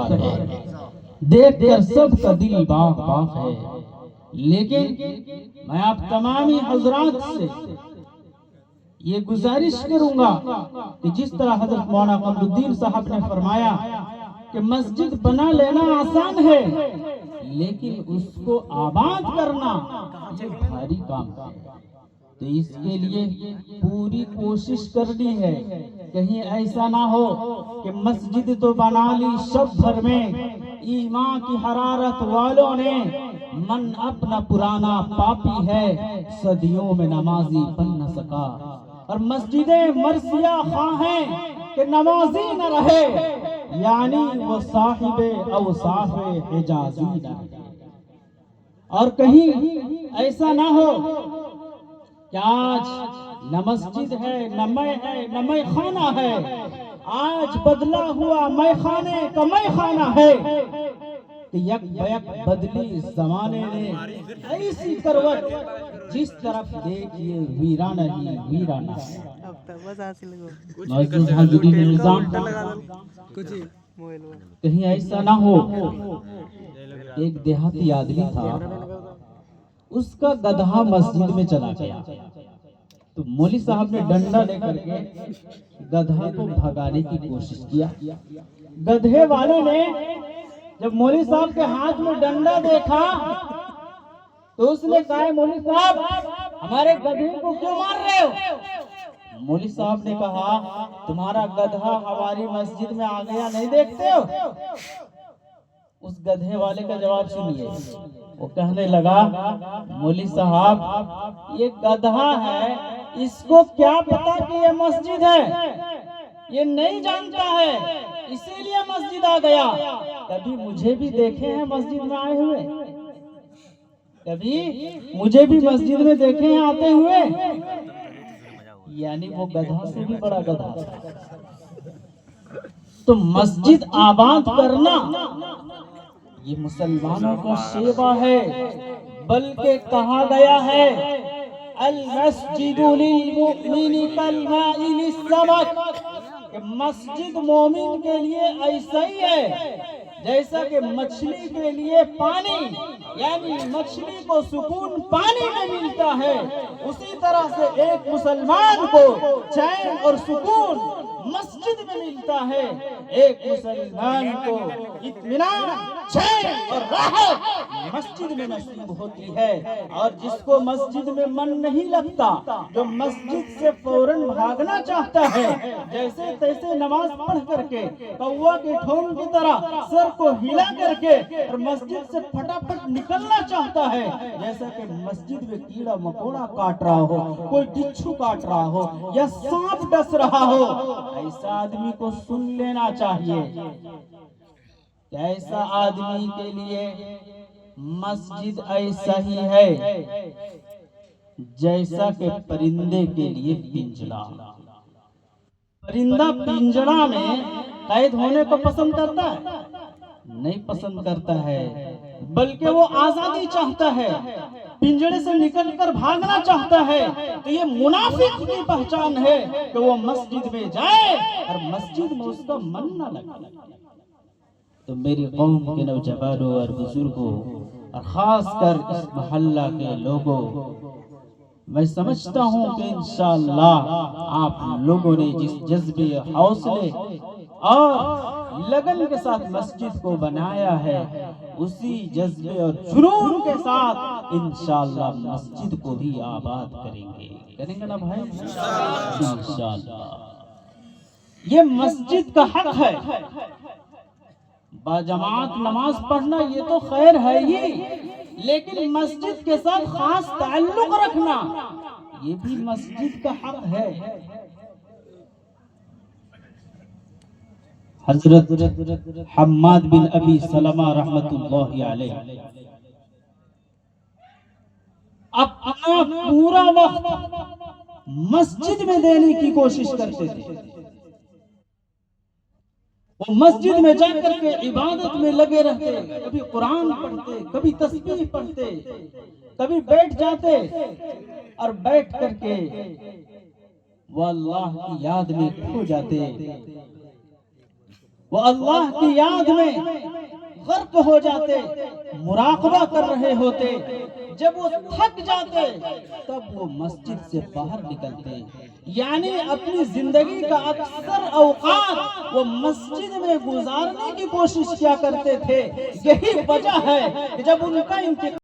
دربار ہے، دیکھ کر سب کا دل باغ باغ ہے۔ لیکن میں آپ تمامی حضرات سے یہ گزارش کروں گا کہ جس طرح حضرت مولانا قمر الدین صاحب نے فرمایا کہ مسجد بنا لینا آسان ہے، لیکن اس کو آباد کرنا یہ بھاری کام ہے۔ تو اس کے لیے پوری کوشش کرنی ہے، کہیں ایسا نہ ہو کہ مسجد تو بنا لی شب بھر میں، ایمان کی حرارت والوں نے من اپنا پرانا پاپی ہے، صدیوں میں نمازی بن نہ سکا، اور مسجدیں مرثیہ خواہ ہیں کہ نمازی نہ رہے، یعنی وہ صاحب اوصاف حجازی نہ رہے۔ اور کہیں ایسا نہ ہو کہ آج نہ مسجد ہے نہ میں خانہ ہے، آج بدلا ہوا میں خانے کا میں خانہ ہے، کہ یک بیک بدلی زمانے نے ایسی کروٹ، جس طرف دیکھئے ویرانہ ہی ویرانہ ہے۔ معزز حاضرین نظام، کہیں ایسا نہ ہو، ایک دیہاتی آدمی تھا، اس کا گدھا مسجد میں چلا گیا، تو مولوی صاحب نے ڈنڈا لے کر کے گدھا کو بھگانے کی کوشش کیا۔ گدھے والے نے جب مولوی صاحب کے ہاتھ میں ڈنڈا دیکھا تو اس نے کہا، مولوی صاحب ہمارے گدھے کو کیوں مار رہے ہو؟ مولوی صاحب نے کہا، تمہارا گدھا ہماری مسجد میں آ گیا، نہیں دیکھتے ہو؟ اس گدھے والے کا جواب سنیے، وہ کہنے لگا، مولوی صاحب یہ گدھا ہے، اس کو کیا پتا کہ یہ مسجد ہے، یہ نہیں جانتا ہے، اسی لیے مسجد آ گیا۔ کبھی مجھے بھی دیکھے ہیں مسجد میں آئے ہوئے؟ کبھی مجھے بھی مسجد میں دیکھے ہیں آتے ہوئے؟ یعنی وہ گدھا سے بھی بڑا گدھا۔ تو مسجد آباد کرنا یہ مسلمانوں کا شیوا ہے، بلکہ کہا گیا ہے المسجد للمؤمن کالماء للسمک، کہ مسجد مومن کے لیے ایسا ہی ہے جیسا کہ مچھلی کے لیے پانی، یعنی مچھلی کو سکون پانی میں ملتا ہے، اسی طرح سے ایک مسلمان کو چین اور سکون مسجد میں ملتا ہے، ایک مسلمان کو اطمینان، چین اور راحت مسجد میں نصیب ہوتی ہے۔ اور جس کو مسجد میں من نہیں لگتا، جو مسجد سے فوراً بھاگنا چاہتا ہے، جیسے تیسے نماز پڑھ کر کے کوا کے ٹھونگ کی طرح سر کو ہلا کر کے اور مسجد سے پھٹافٹ نکلنا چاہتا ہے، جیسا کہ مسجد میں کیڑا مکوڑا کاٹ رہا ہو، کوئی بچھو کاٹ رہا ہو یا سانپ ڈس رہا ہو، ایسا آدمی کو سن لینا چاہیے کہ ایسا آدمی کے لیے مسجد ایسا ہی ہے جیسا کہ پرندے کے لیے پنجرا۔ پرندہ پنجرا میں قید ہونے کو پسند کرتا ہے؟ نہیں پسند کرتا ہے، بلکہ وہ آزادی چاہتا ہے، پنجرے سے نکل کر بھاگنا چاہتا ہے۔ تو یہ منافق کی پہچان ہے کہ وہ مسجد میں جائے اور مسجد میں اس کا من نہ لگے۔ تو میری قوم کے نوجوانوں اور بزرگوں اور خاص کر اس محلہ کے لوگوں، میں سمجھتا ہوں کہ انشاءاللہ آپ لوگوں نے جس جذبے، حوصلے اور لگن کے ساتھ مسجد کو بنایا ہے، اسی جذبے اور جنون کے ساتھ انشاءاللہ مسجد کو بھی آباد کریں گے نا بھائی؟ انشاءاللہ یہ مسجد کا حق ہے۔ باجماعت نماز پڑھنا یہ تو خیر ہے ہی، لیکن مسجد کے ساتھ خاص تعلق رکھنا یہ بھی مسجد کا حق ہے۔ حضرت حماد بن ابی سلمہ رحمت اللہ علیہ اپنا پورا وقت مسجد میں دینے کی کوشش کرتے تھے۔ وہ مسجد میں جا کر کے عبادت میں لگے رہتے، کبھی قرآن پڑھتے، کبھی تسبیح پڑھتے، کبھی بیٹھ جاتے اور بیٹھ کر کے وہ اللہ کی یاد میں کھو جاتے۔ وہ اللہ کی یاد میں غرق ہو جاتے، مراقبہ کر رہے ہوتے، جب وہ تھک جاتے تب وہ مسجد سے باہر نکلتے، یعنی اپنی زندگی کا اکثر اوقات وہ مسجد میں گزارنے کی کوشش کیا کرتے تھے۔ یہی وجہ ہے کہ جب ان کا انتقال